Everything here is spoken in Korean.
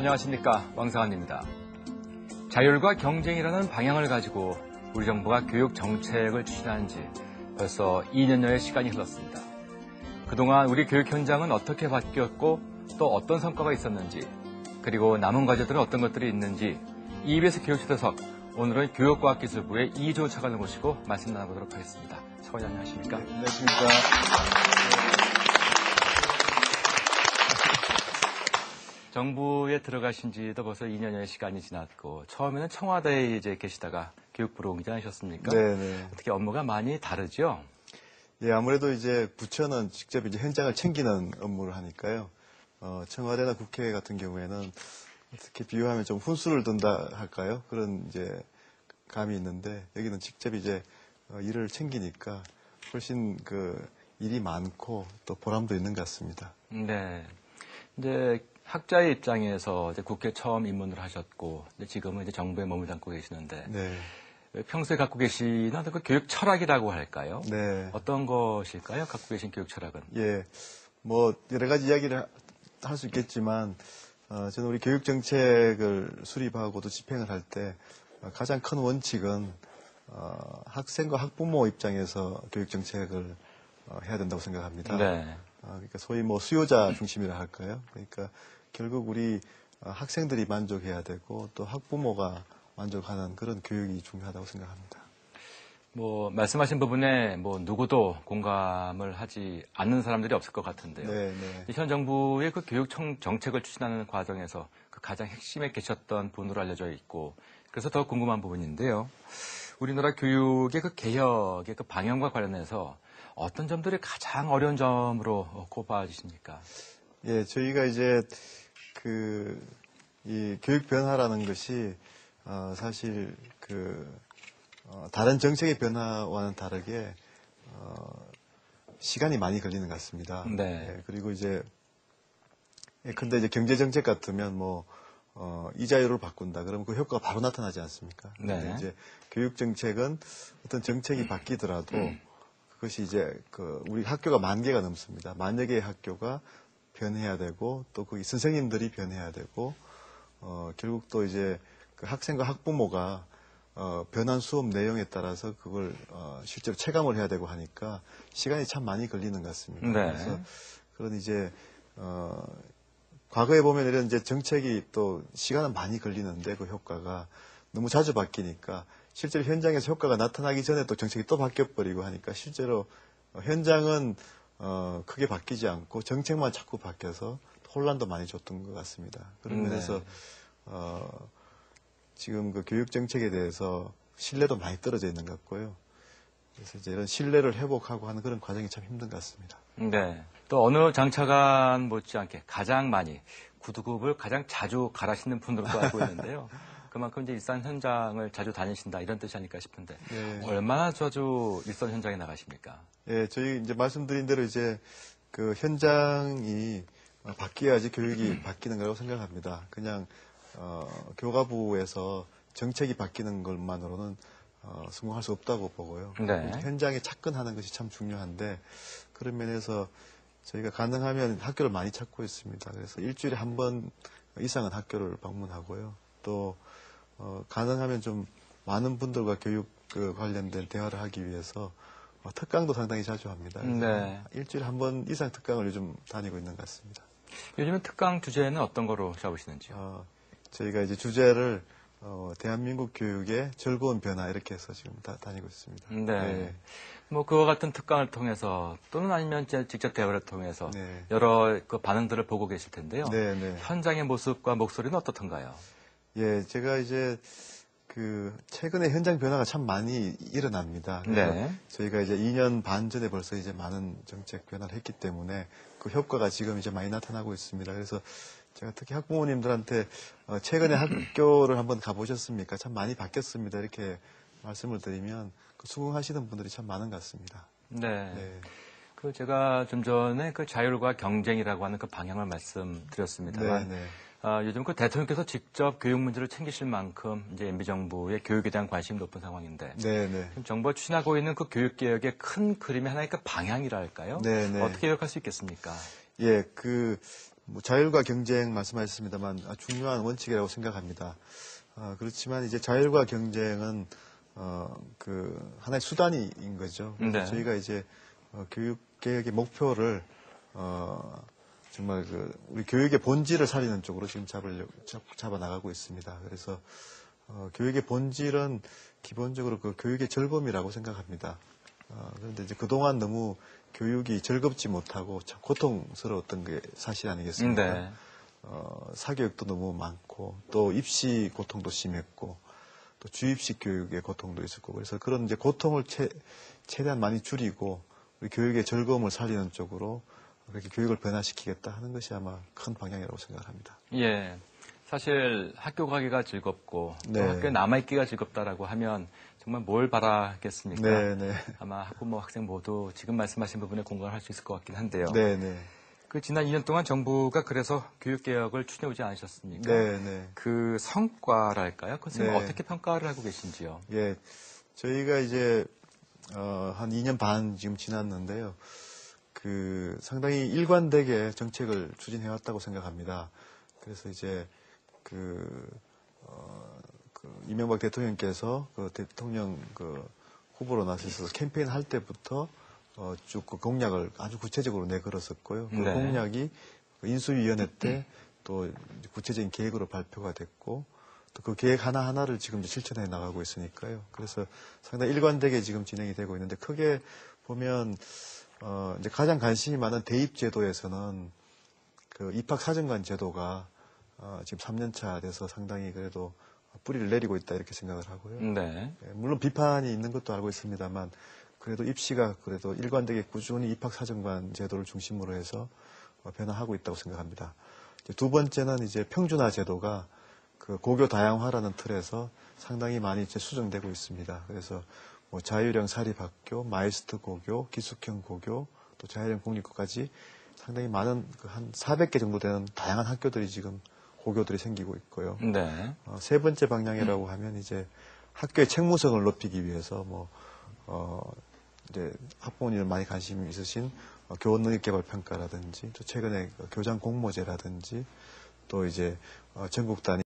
안녕하십니까, 왕상환입니다. 자율과 경쟁이라는 방향을 가지고 우리 정부가 교육 정책을 추진한 지 벌써 2년여의 시간이 흘렀습니다. 그동안 우리 교육 현장은 어떻게 바뀌었고 또 어떤 성과가 있었는지, 그리고 남은 과제들은 어떤 것들이 있는지 EBS 교육초대석, 오늘은 교육과학기술부의 이조 차관을 모시고 말씀 나눠보도록 하겠습니다. 차관님 안녕하십니까? 네, 안녕하십니까? 정부에 들어가신 지도 벌써 2년여의 시간이 지났고, 처음에는 청와대에 이제 계시다가 교육부로 옮겨하셨습니까? 네. 어떻게 업무가 많이 다르죠? 예, 아무래도 이제 부처는 직접 이제 현장을 챙기는 업무를 하니까요. 청와대나 국회 같은 경우에는 어떻게 비유하면 좀 훈수를 둔다 할까요? 그런 이제 감이 있는데, 여기는 직접 이제 일을 챙기니까 훨씬 일이 많고 또 보람도 있는 것 같습니다. 네. 이제 학자의 입장에서 이제 국회 처음 입문을 하셨고, 근데 지금은 이제 정부에 몸을 담고 계시는데, 네. 평소에 갖고 계시는 어떤 그 교육 철학이라고 할까요? 네. 어떤 것일까요? 갖고 계신 교육 철학은? 예. 여러 가지 이야기를 할 수 있겠지만, 저는 우리 교육 정책을 수립하고 또 집행을 할 때 가장 큰 원칙은 학생과 학부모 입장에서 교육 정책을 해야 된다고 생각합니다. 네. 그러니까 소위 수요자 중심이라 할까요? 그러니까 결국 우리 학생들이 만족해야 되고 또 학부모가 만족하는 그런 교육이 중요하다고 생각합니다. 말씀하신 부분에 누구도 공감을 하지 않는 사람들이 없을 것 같은데요. 네. 현 정부의 그 교육 정책을 추진하는 과정에서 그 가장 핵심에 계셨던 분으로 알려져 있고, 그래서 더 궁금한 부분인데요. 우리나라 교육의 그 개혁의 그 방향과 관련해서 어떤 점들이 가장 어려운 점으로 꼽아지십니까? 예, 저희가 이제 이 교육 변화라는 것이 사실 다른 정책의 변화와는 다르게 시간이 많이 걸리는 것 같습니다. 네. 예, 그리고 근데 이제 경제 정책 같으면 이자율을 바꾼다 그러면 그 효과가 바로 나타나지 않습니까? 네. 근데 이제 교육 정책은 어떤 정책이 바뀌더라도 그것이 이제 우리 학교가 10,000개가 넘습니다. 10,000여 개의 학교가 변해야 되고 또 거기 선생님들이 변해야 되고 결국 또 이제 그 학생과 학부모가 변한 수업 내용에 따라서 그걸 실제로 체감을 해야 되고 하니까 시간이 참 많이 걸리는 것 같습니다. 네. 그래서 그런 이제 과거에 보면 이런 이제 정책이 또 시간은 많이 걸리는데 그 효과가 너무 자주 바뀌니까 실제로 현장에서 효과가 나타나기 전에 또 정책이 또 바뀌어버리고 하니까 실제로 현장은 크게 바뀌지 않고 정책만 자꾸 바뀌어서 혼란도 많이 줬던 것 같습니다. 그런 면에서 지금 그 교육 정책에 대해서 신뢰도 많이 떨어져 있는 것 같고요. 그래서 이제 이런 신뢰를 회복하고 하는 그런 과정이 참 힘든 것 같습니다. 네. 또 어느 장차관 못지않게 가장 많이 구두굽을 가장 자주 갈아 신는 분으로 또 알고 있는데요. 그만큼 이제 일선 현장을 자주 다니신다 이런 뜻이 아닐까 싶은데, 네. 얼마나 자주 일선 현장에 나가십니까? 예, 저희 이제 말씀드린 대로 이제 그 현장이 바뀌어야지 교육이 바뀌는 거라고 생각합니다. 그냥 교과부에서 정책이 바뀌는 것만으로는 성공할 수 없다고 보고요. 네. 현장에 접근하는 것이 참 중요한데, 그런 면에서 저희가 가능하면 학교를 많이 찾고 있습니다. 그래서 일주일에 한 번 이상은 학교를 방문하고요. 또 가능하면 좀 많은 분들과 교육 관련된 대화를 하기 위해서 특강도 상당히 자주 합니다. 네. 일주일에 한 번 이상 특강을 요즘 다니고 있는 것 같습니다. 요즘은 특강 주제는 어떤 거로 잡으시는지요? 저희가 이제 주제를 대한민국 교육의 즐거운 변화 이렇게 해서 지금 다니고 있습니다. 네. 그와 같은 특강을 통해서 또는 아니면 직접 대화를 통해서 네. 여러 그 반응들을 보고 계실 텐데요. 네. 현장의 모습과 목소리는 어떻던가요? 예, 제가 이제 최근에 현장 변화가 참 많이 일어납니다. 그래서 네. 저희가 이제 2년 반 전에 벌써 이제 많은 정책 변화를 했기 때문에 그 효과가 지금 이제 많이 나타나고 있습니다. 그래서 제가 특히 학부모님들한테 최근에 학교를 한번 가보셨습니까? 참 많이 바뀌었습니다. 이렇게 말씀을 드리면 수긍하시는 분들이 참 많은 것 같습니다. 네. 제가 좀 전에 자율과 경쟁이라고 하는 그 방향을 말씀드렸습니다만, 네. 요즘 대통령께서 직접 교육 문제를 챙기실 만큼 이제 MB 정부의 교육에 대한 관심이 높은 상황인데, 네. 지금 정부가 추진하고 있는 그 교육 개혁의 큰 그림의 하나의 그 방향이랄까요? 네. 어떻게 기억할 수 있겠습니까? 예, 뭐 자율과 경쟁 말씀하셨습니다만 중요한 원칙이라고 생각합니다. 그렇지만 이제 자율과 경쟁은 그 하나의 수단인 거죠. 그래서 네. 저희가 이제 교육 개혁의 목표를 정말 우리 교육의 본질을 살리는 쪽으로 지금 잡아 나가고 있습니다. 그래서 교육의 본질은 기본적으로 그 교육의 즐거움이라고 생각합니다. 그런데 이제 그동안 너무 교육이 즐겁지 못하고 참 고통스러웠던 게 사실 아니겠습니까? 네. 사교육도 너무 많고 또 입시 고통도 심했고 또 주입식 교육의 고통도 있었고 그래서 그런 이제 고통을 최대한 많이 줄이고 우리 교육의 즐거움을 살리는 쪽으로 그렇게 교육을 변화시키겠다 하는 것이 아마 큰 방향이라고 생각합니다. 예. 사실 학교 가기가 즐겁고 네. 또 학교에 남아있기가 즐겁다라고 하면 정말 뭘 바라겠습니까? 네, 네. 아마 학부모 학생 모두 지금 말씀하신 부분에 공감을 할 수 있을 것 같긴 한데요. 네, 네. 그 지난 2년 동안 정부가 그래서 교육개혁을 추진해 오지 않으셨습니까? 네, 네. 그 성과랄까요? 그것을 네. 어떻게 평가를 하고 계신지요? 예. 저희가 이제 한 2년 반 지금 지났는데요. 상당히 일관되게 정책을 추진해 왔다고 생각합니다. 그래서 이제 이명박 대통령께서 대통령 후보로 나서서 캠페인 할 때부터 쭉 그 공약을 아주 구체적으로 내걸었었고요. 그 네. 공약이 인수위원회 때 또 구체적인 계획으로 발표가 됐고 또 그 계획 하나하나를 지금 실천해 나가고 있으니까요. 그래서 상당히 일관되게 지금 진행이 되고 있는데 크게 보면 이제 가장 관심이 많은 대입 제도에서는 그 입학 사정관 제도가 지금 3년차 돼서 상당히 그래도 뿌리를 내리고 있다 이렇게 생각을 하고요. 네. 물론 비판이 있는 것도 알고 있습니다만 그래도 입시가 그래도 일관되게 꾸준히 입학 사정관 제도를 중심으로 해서 변화하고 있다고 생각합니다. 두 번째는 이제 평준화 제도가 그 고교 다양화라는 틀에서 상당히 많이 이제 수정되고 있습니다. 그래서 뭐 자율형 사립학교, 마이스터 고교, 기숙형 고교, 또 자율형 공립고까지 상당히 많은 한 400개 정도 되는 다양한 학교들이 지금 고교들이 생기고 있고요. 네. 세 번째 방향이라고 하면 이제 학교의 책무성을 높이기 위해서 이제 학부모님들 많이 관심이 있으신 교원 능력 개발 평가라든지 또 최근에 교장 공모제라든지 또 이제 전국 단위